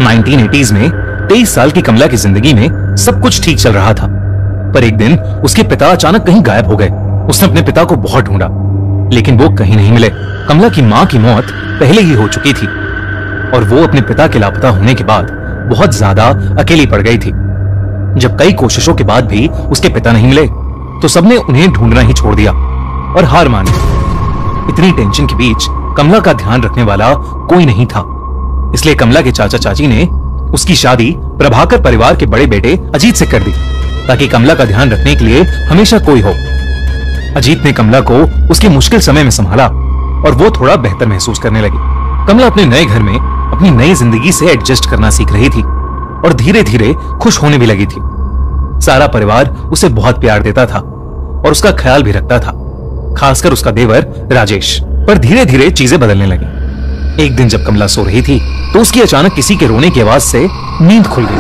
1980s में 23 साल की कमला की जिंदगी में सब कुछ ठीक चल रहा था, पर एक दिन उसके पिता अचानक कहीं गायब हो गए। उसने अपने पिता को बहुत ढूंढा, लेकिन वो कहीं नहीं मिले। कमला की मां की मौत पहले ही हो चुकी थी और वो अपने पिता के लापता होने के बाद बहुत ज्यादा अकेली पड़ गई थी। जब कई कोशिशों के बाद भी उसके पिता नहीं मिले तो सबने उन्हें ढूंढना ही छोड़ दिया और हार मान ली। इतनी टेंशन के बीच कमला का ध्यान रखने वाला कोई नहीं था, इसलिए कमला के चाचा चाची ने उसकी शादी प्रभाकर परिवार के बड़े बेटे अजीत से कर दी, ताकि कमला का ध्यान रखने के लिए हमेशा कोई हो। अजीत ने कमला को उसके मुश्किल समय में संभाला और वो थोड़ा बेहतर महसूस करने लगी। कमला अपने नए घर में अपनी नई जिंदगी से एडजस्ट करना सीख रही थी और धीरे धीरे खुश होने भी लगी थी। सारा परिवार उसे बहुत प्यार देता था और उसका ख्याल भी रखता था, खासकर उसका देवर राजेश। पर धीरे धीरे चीजें बदलने लगी। एक दिन जब कमला सो रही थी तो उसकी अचानक किसी के रोने की आवाज से नींद खुल गई।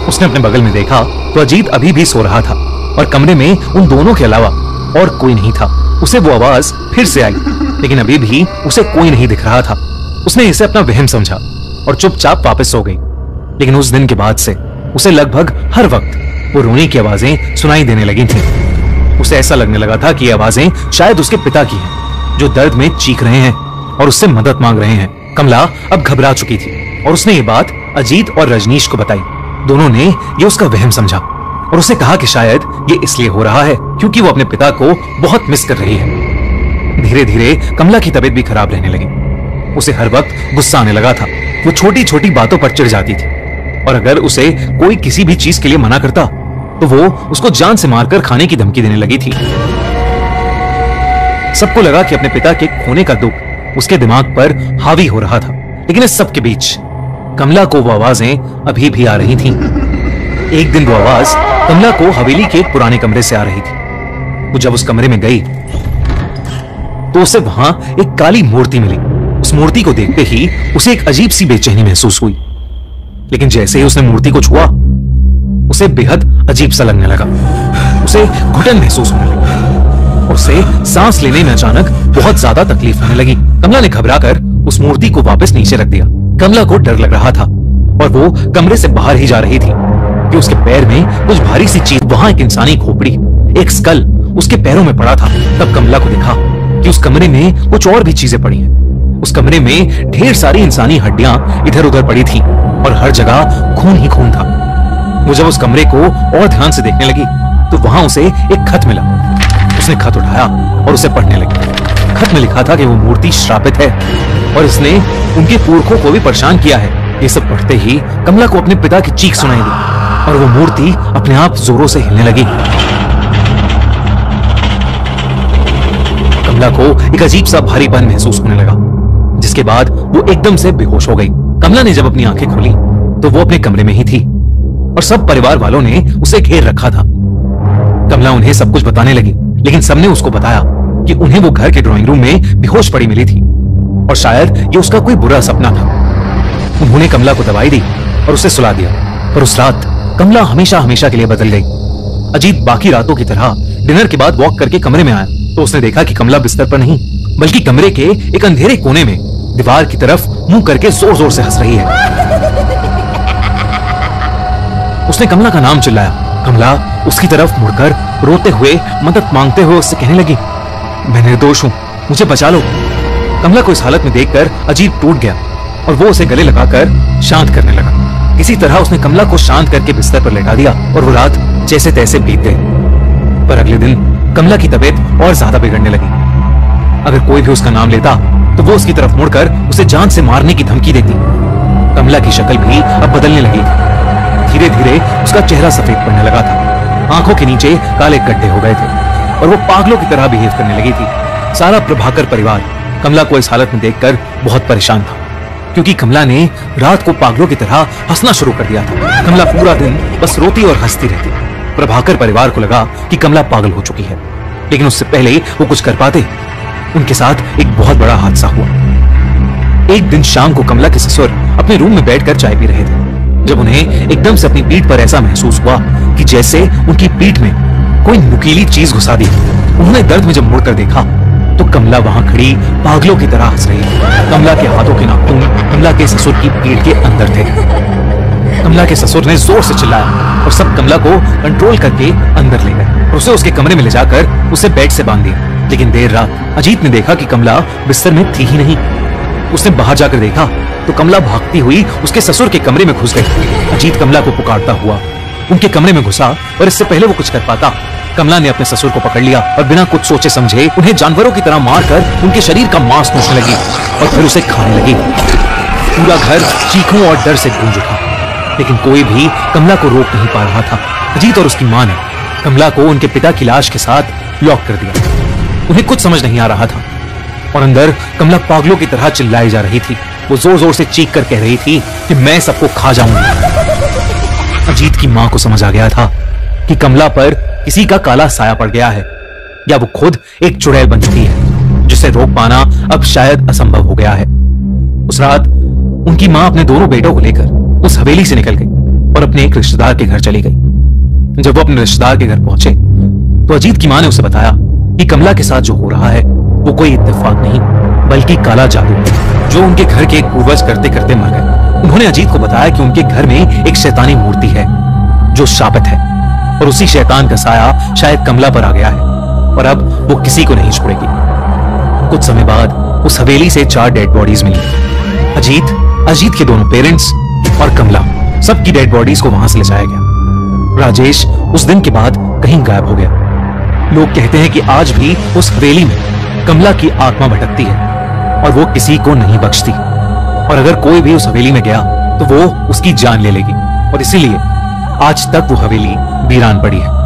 उसने अपने बगल में देखा तो अजीत अभी भी सो रहा था और कमरे में उन दोनों के अलावा और कोई नहीं था। उसे वो आवाज फिर से आई, लेकिन अभी भी उसे कोई नहीं दिख रहा था। उसने इसे अपना वहम समझा और चुपचाप वापस सो गई। लेकिन उस दिन के बाद से उसे लगभग हर वक्त वो रोने की आवाजें सुनाई देने लगी थी। उसे ऐसा लगने लगा था कि ये आवाजें शायद उसके पिता की हैं, जो दर्द में चीख रहे हैं और उससे मदद मांग रहे हैं। कमला अब घबरा चुकी थी और उसने ये बात अजीत और रजनीश को बताई। दोनों ने ये उसका वहम समझा और उसे कहा कि शायद ये इसलिए हो रहा है क्योंकि वो अपने पिता को बहुत मिस कर रही है। धीरे धीरे कमला की तबीयत भी खराब रहने लगी। उसे हर वक्त गुस्सा आने लगा था। वो छोटी छोटी बातों पर चिढ़ जाती थी और अगर उसे कोई किसी भी चीज के लिए मना करता तो वो उसको जान से मारकर खाने की धमकी देने लगी थी। सबको लगा कि अपने पिता के खोने का दुख उसके दिमाग पर हावी हो रहा था, लेकिन इस सब के बीच कमला को वो आवाजें अभी भी आ रही थीं। एक दिन वो आवाज कमला को हवेली के एक पुराने कमरे से आ रही थी। वो जब उस कमरे में गई तो उसे वहां एक काली मूर्ति मिली। उस मूर्ति को देखते ही उसे एक अजीब सी बेचैनी महसूस हुई, लेकिन जैसे ही उसने मूर्ति को छुआ उसे बेहद अजीब सा लगने लगा। उसे घुटन महसूस होने लगी और उसे सांस लेने में अचानक बहुत ज्यादा तकलीफ होने लगी। कमला ने घबराकर उस मूर्ति को वापस नीचे रख दिया। कमला को डर लग रहा था और वो कमरे से बाहर ही जा रही थी कि उसके पैर में कुछ भारी सी चीज, वहां एक इंसानी खोपड़ी, एक स्कल उसके पैरों में पड़ा था। तब कमला को दिखा कि उस कमरे में कुछ और भी चीजें पड़ी हैं। उस कमरे में ढेर सारी इंसानी हड्डियां इधर उधर पड़ी थी और हर जगह खून ही खून था। वो जब उस कमरे को और ध्यान से देखने लगी तो वहां उसे एक खत मिला। उसने खत उठाया और उसे पढ़ने लगी। खत में लिखा था कि वो मूर्ति श्रापित है और इसने उनके पुरखों को भी परेशान किया है। ये सब पढ़ते ही कमला को अपने पिता की चीख सुनाई दी और वो मूर्ति अपने आप जोरों से हिलने लगी। कमला को एक अजीब सा भारीपन महसूस होने लगा, जिसके बाद वो एकदम से बेहोश हो गई। कमला ने जब अपनी आंखें खोली तो वो अपने कमरे में ही थी और सब परिवार वालों ने उसे घेर रखा था। कमला उन्हें सब कुछ बताने लगी, लेकिन सबने उसको बताया कि उन्हें वो घर के ड्राइंग रूम में बेहोश पड़ी मिली थी और शायद ये उसका कोई बुरा सपना था। उन्होंने कमला को दवाई दी और उसे सुला दिया, पर उस रात कमला हमेशा हमेशा के लिए बदल गई। अजीत बाकी रातों की तरह डिनर के बाद वॉक करके कमरे में आया तो उसने देखा कि कमला बिस्तर पर नहीं, बल्कि कमरे के एक अंधेरे कोने में दीवार की तरफ मुंह करके जोर जोर से हंस रही है। उसने कमला का नाम चिल्लाया। कमला उसकी तरफ मुड़कर रोते हुए, मदद मांगते हुए उससे कहने लगी, मैं निर्दोष हूं, मुझे बचा लो। कमला को इस हालत में देखकर अजीत टूट गया और वो उसे गले लगाकर शांत करने लगा। किसी तरह उसने कमला को शांत करके बिस्तर पर लेटा दिया और वो रात जैसे तैसे बीत गई। पर अगले दिन कमला की तबीयत और ज्यादा बिगड़ने लगी। अगर कोई भी उसका नाम लेता तो वो उसकी तरफ मुड़कर उसे जान से मारने की धमकी देती। कमला की शक्ल भी अब बदलने लगी। धीरे धीरे उसका चेहरा सफेद पड़ने लगा था। आंखों के नीचे काले गड्ढे हो गए थे और वो पागलों की तरह बिहेव करने लगी थी। सारा प्रभाकर परिवार कमला को इस हालत में देखकर बहुत परेशान था, क्योंकि कमला ने रात को पागलों की तरह हंसना शुरू कर दिया था। कमला पूरा दिन बस रोती और हंसती रहती। प्रभाकर परिवार को लगा कि कमला पागल हो चुकी है, लेकिन उससे पहले वो कुछ कर पाते, उनके साथ एक बहुत बड़ा हादसा हुआ। एक दिन शाम को कमला के ससुर अपने रूम में बैठकर चाय पी रहे थे, जब उन्हें एकदम से अपनी पीठ पर ऐसा महसूस हुआ कि जैसे उनकी पीठ में कोई नुकीली चीज घुसा दी। उन्होंने दर्द में जब मुड़कर देखा तो कमला वहां खड़ी पागलों की तरह हंस रही थी। कमला के हाथों के नाखून कमला के ससुर की पीठ के अंदर थे। कमला के ससुर ने जोर से चिल्लाया और सब कमला को कंट्रोल करके अंदर ले गए और उसे उसके कमरे में ले जाकर उसे बेड से बांध दिया। लेकिन देर रात अजीत ने देखा कि कमला बिस्तर में थी ही नहीं। उसने बाहर जाकर देखा तो कमला भागती हुई उसके ससुर के कमरे में घुस गई। अजीत कमला को पुकारता हुआ उनके कमरे में घुसा और इससे पहले वो कुछ कर पाता, कमला ने अपने ससुर को पकड़ लिया और बिना कुछ सोचे समझे उन्हें जानवरों की तरह मारकर उनके शरीर का मांस नोचने लगी और फिर उसे खाने लगी। पूरा घर चीखों और डर से गूंज उठा, लेकिन कोई भी कमला को रोक नहीं पा रहा था। अजीत और उसकी मां ने कमला को उनके पिता की लाश के साथ लॉक कर दिया। उन्हें कुछ समझ नहीं आ रहा था और अंदर कमला पागलों की तरह चिल्लाई जा रही थी। वो जोर जोर से चीख कर कह रही थी कि मैं सबको खा जाऊंगी। अजीत की मां को समझ आ गया था कि कमला पर किसी का काला साया पड़ गया है या वो खुद एक चुड़ैल बन चुकी है, जिसे रोक पाना अब शायद असंभव हो गया है। उस रात उनकी मां अपने दोनों बेटों को लेकर उस हवेली से निकल गई और अपने एक रिश्तेदार के घर चली गई। जब वो अपने रिश्तेदार के घर पहुंचे तो अजीत की मां ने उसे बताया कि कमला के साथ जो हो रहा है वो कोई इत्तेफाक नहीं बल्कि काला जादू है, जो उनके घर के एक पूर्वज करते करते मर गए। उन्होंने अजीत को बताया कि उनके घर में एक शैतानी मूर्ति है जो शापित है और उसी शैतान का साया शायद कमला पर आ गया है और अब वो किसी को नहीं छोड़ेगी। कुछ समय बाद उस हवेली से 4 डेड बॉडीज मिली। अजीत के दोनों पेरेंट्स और कमला, सबकी डेड बॉडीज को वहां से ले जाया गया। राजेश उस दिन के बाद कहीं गायब हो गया। लोग कहते हैं कि आज भी उस हवेली में कमला की आत्मा भटकती है और वो किसी को नहीं बख्शती, और अगर कोई भी उस हवेली में गया तो वो उसकी जान ले लेगी, और इसीलिए आज तक वो हवेली वीरान पड़ी है।